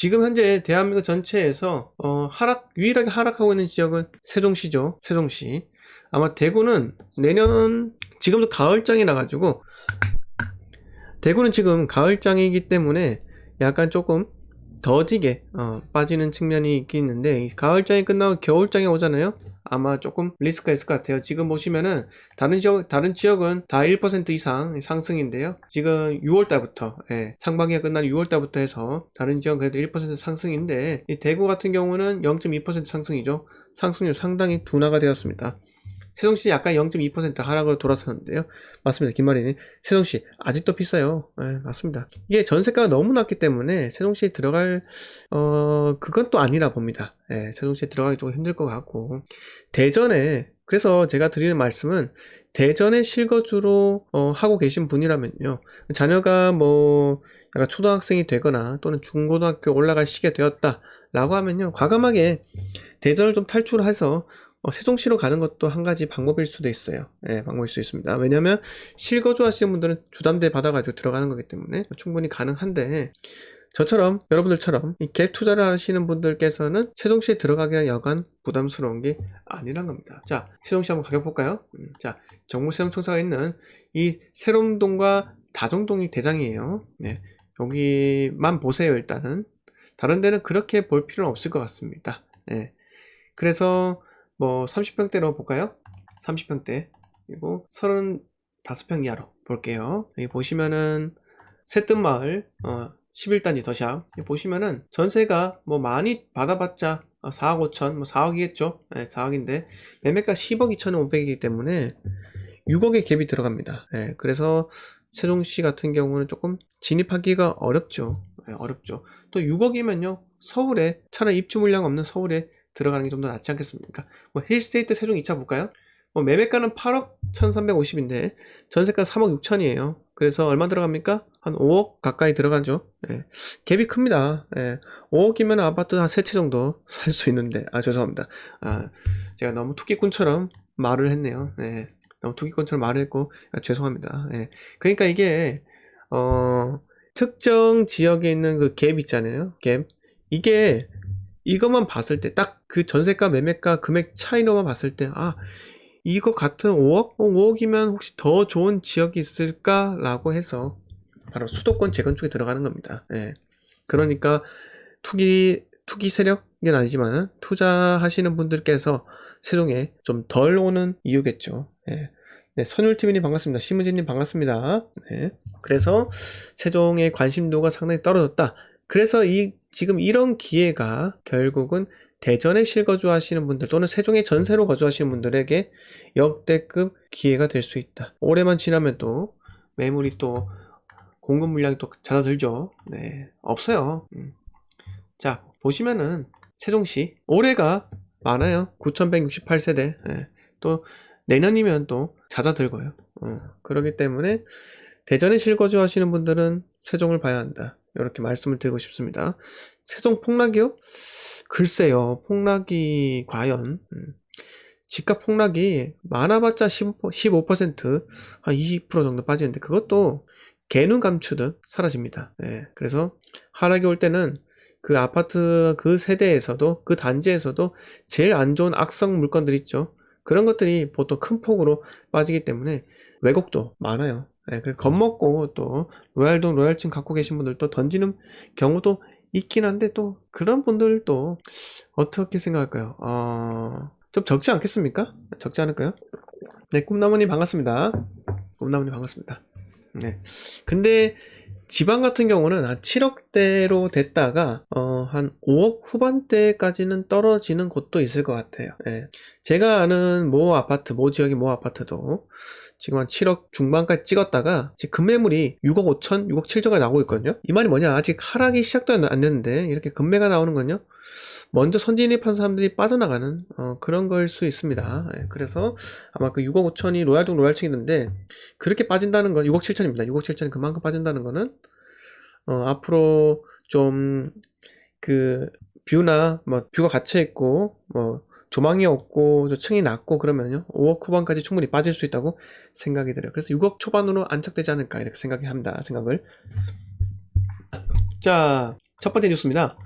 지금 현재 대한민국 전체에서 유일하게 하락하고 있는 지역은 세종시죠. 세종시. 아마 대구는 내년 지금도 가을장이 나가지고 대구는 지금 가을장이기 때문에 약간 조금 더디게 빠지는 측면이 있긴 있는데, 가을장이 끝나고 겨울장이 오잖아요. 아마 조금 리스크가 있을 것 같아요. 지금 보시면은 다른 지역은 다 1% 이상 상승인데요. 지금 6월달부터, 상반기가 끝난 6월달부터 해서 다른 지역은 그래도 1% 상승인데, 이 대구 같은 경우는 0.2% 상승이죠. 상승률 상당히 둔화가 되었습니다. 세종시 약간 0.2% 하락으로 돌아섰는데요. 맞습니다. 김말이님. 세종시 아직도 비싸요. 맞습니다. 이게 전세가가 너무 낮기 때문에 세종시에 들어갈 그건 또 아니라 봅니다. 세종시에 들어가기 조금 힘들 것 같고, 그래서 제가 드리는 말씀은, 대전에 실거주로 하고 계신 분이라면요, 자녀가 뭐 약간 초등학생이 되거나 또는 중고등학교 올라갈 시기가 되었다 라고 하면요, 과감하게 대전을 좀 탈출해서 세종시로 가는 것도 한 가지 방법일 수도 있어요. 방법일 수 있습니다. 왜냐면 실거주 하시는 분들은 주담대 받아가지고 들어가는 거기 때문에 충분히 가능한데, 여러분들처럼 이 갭 투자를 하시는 분들께서는 세종시에 들어가기가 여간 부담스러운 게 아니란 겁니다. 자, 세종시 한번 가격 볼까요? 자, 정부세종청사가 있는 이 세롬동과 다정동이 대장이에요. 여기만 보세요. 일단은 다른 데는 그렇게 볼 필요는 없을 것 같습니다. 그래서 뭐 30평대로 볼까요? 30평대 그리고 35평 이하로 볼게요. 여기 보시면은 새뜸마을 11단지 더샵 보시면은 전세가 뭐 많이 받아봤자 4억 5천 뭐 4억이겠죠. 4억인데 매매가 10억 2,500이기 때문에 6억의 갭이 들어갑니다. 그래서 세종시 같은 경우는 조금 진입하기가 어렵죠. 어렵죠. 또 6억이면요, 서울에, 차라리 입주 물량 없는 서울에 들어가는 게 좀 더 낫지 않겠습니까? 뭐 힐스테이트 세종 2차 볼까요? 매매가는 8억 1350인데 전세가 3억 6천이에요. 그래서 얼마 들어갑니까? 한 5억 가까이 들어가죠. 갭이 큽니다. 5억이면 아파트 한 3채 정도 살 수 있는데, 죄송합니다. 제가 너무 투기꾼처럼 말을 했네요. 너무 투기꾼처럼 말을 했고, 죄송합니다. 그러니까 이게 특정 지역에 있는 그 갭 있잖아요. 갭. 이것만 봤을 때, 딱 그 전세가 매매가 금액 차이로만 봤을 때, 이거 같은 5억? 5억이면 혹시 더 좋은 지역이 있을까라고 해서 바로 수도권 재건축에 들어가는 겁니다. 그러니까 투기 세력은 아니지만 투자하시는 분들께서 세종에 좀 덜 오는 이유겠죠. 선율TV님 반갑습니다. 심은진님 반갑습니다. 그래서 세종의 관심도가 상당히 떨어졌다. 그래서 지금 이런 기회가 결국은 대전에 실거주 하시는 분들 또는 세종에 전세로 거주하시는 분들에게 역대급 기회가 될 수 있다. 올해만 지나면 또 매물이 또 공급 물량이 또 잦아들죠. 없어요. 자, 보시면은 세종시 올해가 많아요. 9168세대. 또 내년이면 또 잦아들고요. 그렇기 때문에 대전에 실거주 하시는 분들은 세종을 봐야 한다. 이렇게 말씀을 드리고 싶습니다. 세종 폭락이요? 글쎄요, 폭락이 과연 집값 폭락이 많아봤자 15%, 한 20% 정도 빠지는데 그것도 개눈 감추듯 사라집니다. 그래서 하락이 올 때는 그 아파트 그 세대에서도, 그 단지에서도 제일 안 좋은 악성 물건들 있죠. 그런 것들이 보통 큰 폭으로 빠지기 때문에 왜곡도 많아요. 겁먹고 또 로얄동 로얄층 갖고 계신 분들도 던지는 경우도 있긴 한데, 또 그런 분들도 어떻게 생각할까요? 좀 적지 않겠습니까? 적지 않을까요? 꿈나무님 반갑습니다. 꿈나무님 반갑습니다. 근데 지방 같은 경우는 한 7억대로 됐다가 한 5억 후반대까지는 떨어지는 곳도 있을 것 같아요. 제가 아는 모 지역의 모 아파트도 지금 한 7억 중반까지 찍었다가 지금 급매물이 6억 5천, 6억 7천까지 나오고 있거든요. 이 말이 뭐냐, 아직 하락이 시작도 안 됐는데 이렇게 급매가 나오는 건요, 먼저 선진입한 사람들이 빠져나가는 그런 걸 수 있습니다. 그래서 아마 그 6억 5천이 로얄동 로얄층이던데, 그렇게 빠진다는 건 6억 7천입니다. 6억 7천이 그만큼 빠진다는 거는 앞으로 좀 그 뷰나 뭐 뷰가 갇혀 있고 뭐 조망이 없고 층이 낮고 그러면요, 5억 후반까지 충분히 빠질 수 있다고 생각이 들어요. 그래서 6억 초반으로 안착되지 않을까 이렇게 생각이 합니다. 생각을. 자, 첫 번째 뉴스입니다.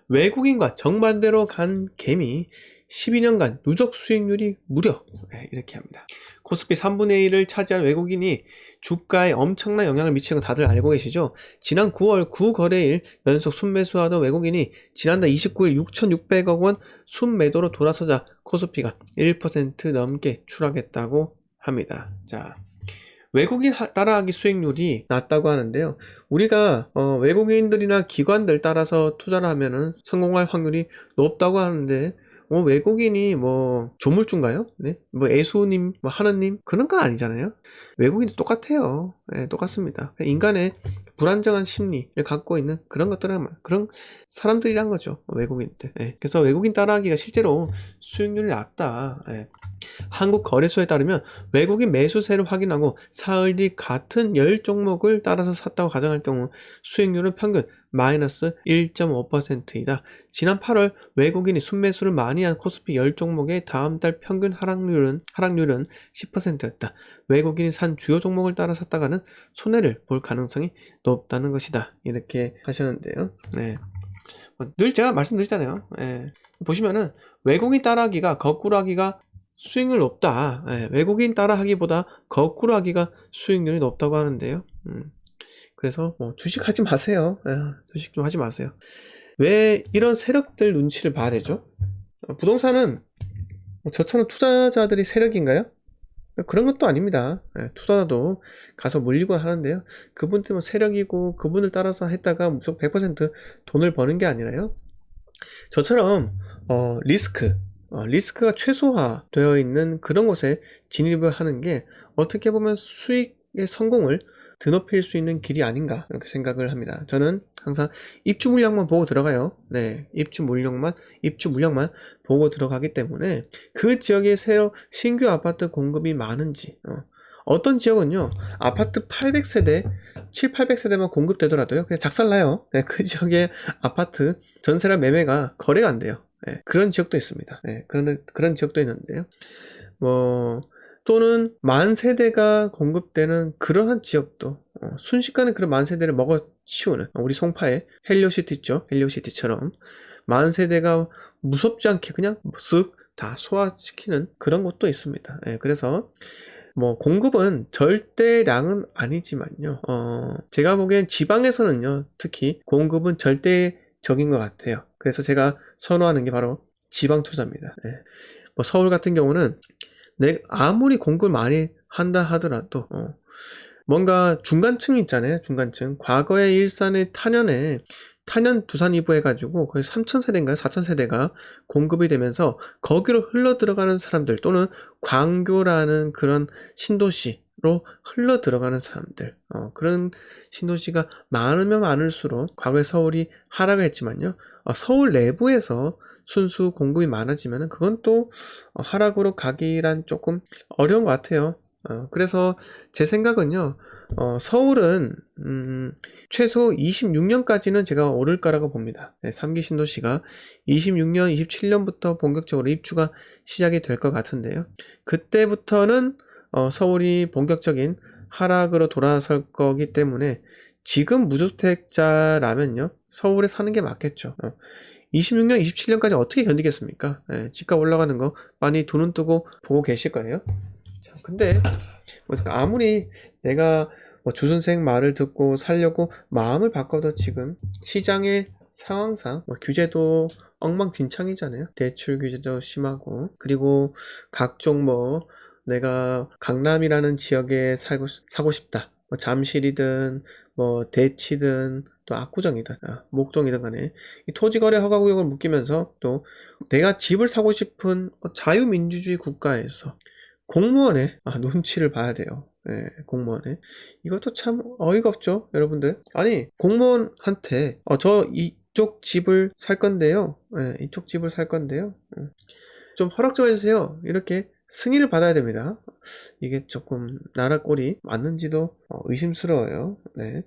외국인과 정반대로 간 개미 12년간 누적 수익률이 무려 이렇게 합니다. 코스피 3분의 1을 차지한 외국인이 주가에 엄청난 영향을 미치는 거 다들 알고 계시죠? 지난 9월 9거래일 연속 순매수하던 외국인이 지난달 29일 6,600억 원 순매도로 돌아서자 코스피가 1% 넘게 추락했다고 합니다. 자, 외국인 따라하기 수익률이 낮다고 하는데요. 우리가 외국인들이나 기관들 따라서 투자를 하면은 성공할 확률이 높다고 하는데 외국인이 뭐 조물주인가요? 네? 뭐 애수님, 뭐 하느님 그런 건 아니잖아요. 외국인도 똑같아요. 네, 똑같습니다. 인간의 불안정한 심리를 갖고 있는 그런 것들은 그런 사람들이란 거죠. 외국인들. 네. 그래서 외국인 따라하기가 실제로 수익률이 낮다. 네. 한국거래소에 따르면 외국인 매수세를 확인하고 사흘 뒤 같은 10종목을 따라서 샀다고 가정할 경우 수익률은 평균 마이너스 1.5%이다. 지난 8월 외국인이 순매수를 많이 한 코스피 10종목의 다음 달 평균 하락률은 10%였다. 외국인이 산 주요 종목을 따라 샀다가는 손해를 볼 가능성이 높다는 것이다. 이렇게 하셨는데요. 네. 늘 제가 말씀드리잖아요. 네. 보시면은 외국인 따라하기가 거꾸로 하기가 수익률 높다. 외국인 따라 하기보다 거꾸로 하기가 수익률이 높다고 하는데요. 그래서 뭐 주식 하지 마세요. 주식 좀 하지 마세요. 왜 이런 세력들 눈치를 봐야 되죠? 부동산은 저처럼 투자자들이 세력인가요? 그런 것도 아닙니다. 투자도 가서 물리고 하는데요. 그분들 뭐 세력이고 그분을 따라서 했다가 무조건 100% 돈을 버는 게 아니라요. 저처럼 리스크가 최소화되어 있는 그런 곳에 진입을 하는 게 어떻게 보면 수익의 성공을 드높일 수 있는 길이 아닌가 이렇게 생각을 합니다. 저는 항상 입주 물량만 보고 들어가요. 네, 입주 물량만 보고 들어가기 때문에 그 지역에 새로 신규 아파트 공급이 많은지 어떤 지역은요 아파트 800세대 800세대만 공급되더라도요 그냥 작살나요. 네, 그 지역의 아파트 전세랑 매매가 거래가 안 돼요. 네, 그런 지역도 있습니다. 네, 그런 지역도 있는데요. 또는 만세대가 공급되는 그러한 지역도 순식간에 그런 만세대를 먹어치우는 우리 송파의 헬리오시티 있죠. 헬리오시티처럼 만세대가 무섭지 않게 그냥 쓱 다 소화시키는 그런 곳도 있습니다. 그래서 뭐 공급은 절대량은 아니지만요. 제가 보기엔 지방에서는요. 특히 공급은 절대적인 것 같아요. 그래서 제가 선호하는 게 바로 지방 투자입니다. 뭐 서울 같은 경우는 아무리 공급을 많이 한다 하더라도 뭔가 중간층이 있잖아요. 중간층. 과거에 일산의 탄현 두산 이부 해가지고 거의 3,000세대인가요? 4,000세대가 공급이 되면서 거기로 흘러 들어가는 사람들 또는 광교라는 그런 신도시로 흘러 들어가는 사람들 그런 신도시가 많으면 많을수록 과거에 서울이 하락을 했지만요. 서울 내부에서 순수 공급이 많아지면 그건 또 하락으로 가기란 조금 어려운 것 같아요. 그래서 제 생각은요. 서울은 최소 26년까지는 제가 오를 거라고 봅니다. 3기 신도시가 26년, 27년부터 본격적으로 입주가 시작이 될 것 같은데요. 그때부터는 서울이 본격적인 하락으로 돌아설 거기 때문에 지금 무주택자라면요. 서울에 사는 게 맞겠죠. 26년, 27년까지 어떻게 견디겠습니까? 집값 올라가는 거 많이 두 눈 뜨고 보고 계실 거예요. 자, 근데 아무리 내가 주선생 말을 듣고 살려고 마음을 바꿔도 지금 시장의 상황상 규제도 엉망진창이잖아요. 대출 규제도 심하고 그리고 각종 내가 강남이라는 지역에 사고 싶다. 잠실이든 대치든 또 압구정이든 목동이든 간에 이 토지거래 허가구역을 묶이면서 또 내가 집을 사고 싶은 자유민주주의 국가에서 공무원의 눈치를 봐야 돼요. 공무원의 이것도 참 어이가 없죠, 여러분들. 아니 공무원한테 저 이쪽 집을 살 건데요. 이쪽 집을 살 건데요. 좀 허락 좀 해주세요. 이렇게 승인을 받아야 됩니다. 이게 조금 나라 꼴이 맞는지도 의심스러워요. 네.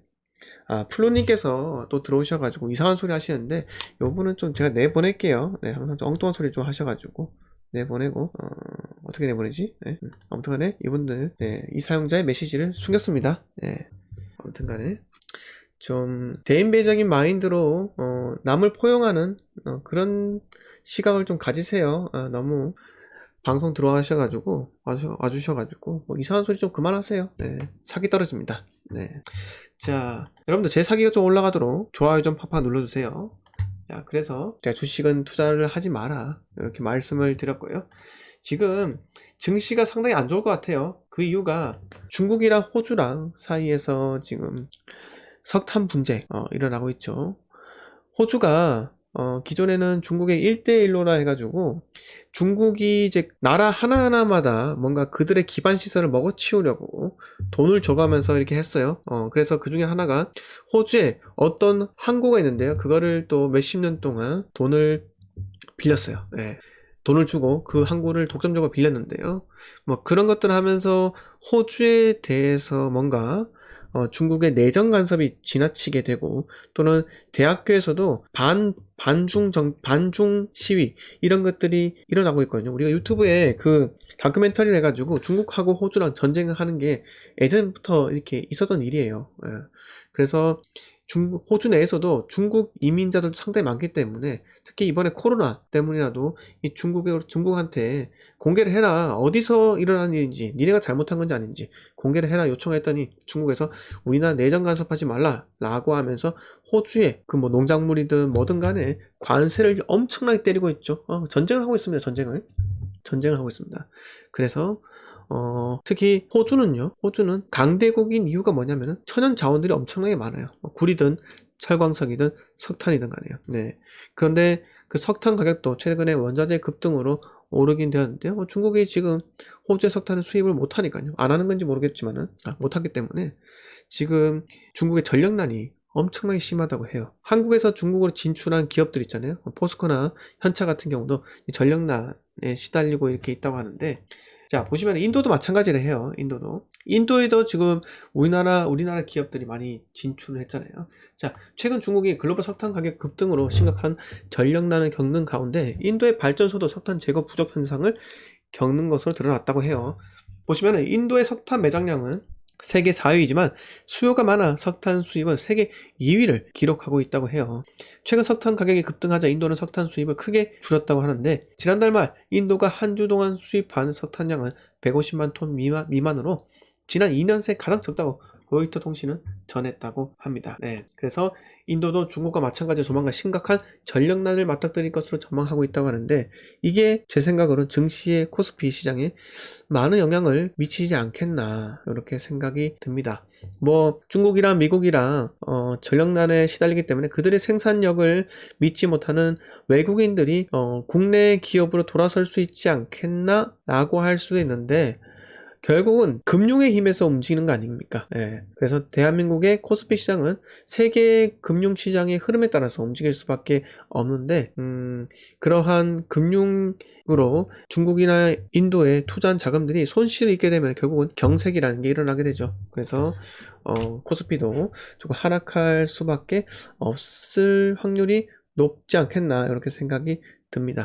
플로님께서 또 들어오셔가지고 이상한 소리 하시는데 요분은 좀 제가 내보낼게요. 네, 항상 좀 엉뚱한 소리 좀 하셔가지고 내보내고 어떻게 내보내지? 네. 아무튼간에 이분들 이 사용자의 메시지를 숨겼습니다. 아무튼간에 좀 대인배적인 마인드로 남을 포용하는 그런 시각을 좀 가지세요. 너무 방송 들어와셔가지고 와주셔가지고 뭐 이상한 소리 좀 그만하세요. 네, 사기 떨어집니다. 네. 자, 여러분들 제 사기가 좀 올라가도록 좋아요 좀 팍팍 눌러주세요. 자, 그래서 제가 주식은 투자를 하지 마라 이렇게 말씀을 드렸고요. 지금 증시가 상당히 안 좋을 것 같아요. 그 이유가 중국이랑 호주랑 사이에서 지금 석탄 분쟁 일어나고 있죠. 호주가 기존에는 중국의 1대1로라 해가지고 중국이 이제 나라 하나하나마다 뭔가 그들의 기반 시설을 먹어치우려고 돈을 줘가면서 이렇게 했어요. 그래서 그 중에 하나가 호주에 어떤 항구가 있는데요. 그거를 또 몇십 년 동안 돈을 빌렸어요. 네. 돈을 주고 그 항구를 독점적으로 빌렸는데요. 뭐 그런 것들을 하면서 호주에 대해서 뭔가 중국의 내정 간섭이 지나치게 되고 또는 대학교에서도 반중 시위 이런 것들이 일어나고 있거든요. 우리가 유튜브에 그 다큐멘터리를 해가지고 중국하고 호주랑 전쟁을 하는 게 예전부터 이렇게 있었던 일이에요. 예. 그래서 호주 내에서도 중국 이민자들도 상당히 많기 때문에 특히 이번에 코로나 때문이라도 이 중국한테 공개를 해라. 어디서 일어난 일인지, 니네가 잘못한 건지 아닌지 공개를 해라 요청했더니 중국에서 우리나라 내정 간섭하지 말라 라고 하면서 호주에 그 뭐 농작물이든 뭐든 간에 관세를 엄청나게 때리고 있죠. 전쟁을 하고 있습니다. 전쟁을 하고 있습니다. 그래서 특히 호주는 강대국인 이유가 뭐냐면은 천연 자원들이 엄청나게 많아요. 구리든 철광석이든 석탄이든 간에요. 네. 그런데 그 석탄 가격도 최근에 원자재 급등으로 오르긴 되었는데요. 중국이 지금 호주의 석탄을 수입을 못하니까요. 안 하는 건지 모르겠지만은 못하기 때문에 지금 중국의 전력난이 엄청나게 심하다고 해요. 한국에서 중국으로 진출한 기업들 있잖아요. 포스코나 현차 같은 경우도 전력난에 시달리고 이렇게 있다고 하는데, 자 보시면 인도도 마찬가지를 해요. 인도에도 지금 우리나라 기업들이 많이 진출을 했잖아요. 자, 최근 중국이 글로벌 석탄 가격 급등으로 심각한 전력난을 겪는 가운데 인도의 발전소도 석탄 제거 부족 현상을 겪는 것으로 드러났다고 해요. 보시면 인도의 석탄 매장량은 세계 4위이지만 수요가 많아 석탄 수입은 세계 2위를 기록하고 있다고 해요. 최근 석탄 가격이 급등하자 인도는 석탄 수입을 크게 줄였다고 하는데, 지난달 말 인도가 한 주 동안 수입한 석탄량은 150만 톤 미만으로 지난 2년 새 가장 적다고 로이터 통신은 전했다고 합니다. 네, 그래서 인도도 중국과 마찬가지로 조만간 심각한 전력난을 맞닥뜨릴 것으로 전망하고 있다고 하는데, 이게 제 생각으로는 증시의 코스피 시장에 많은 영향을 미치지 않겠나 이렇게 생각이 듭니다. 뭐 중국이랑 미국이랑 전력난에 시달리기 때문에 그들의 생산력을 믿지 못하는 외국인들이 국내 기업으로 돌아설 수 있지 않겠나 라고 할 수도 있는데, 결국은 금융의 힘에서 움직이는 거 아닙니까? 예. 그래서 대한민국의 코스피 시장은 세계 금융시장의 흐름에 따라서 움직일 수밖에 없는데, 그러한 금융으로 중국이나 인도에 투자한 자금들이 손실을 입게 되면 결국은 경색이라는 게 일어나게 되죠. 그래서 코스피도 조금 하락할 수밖에 없을 확률이 높지 않겠나 이렇게 생각이 듭니다.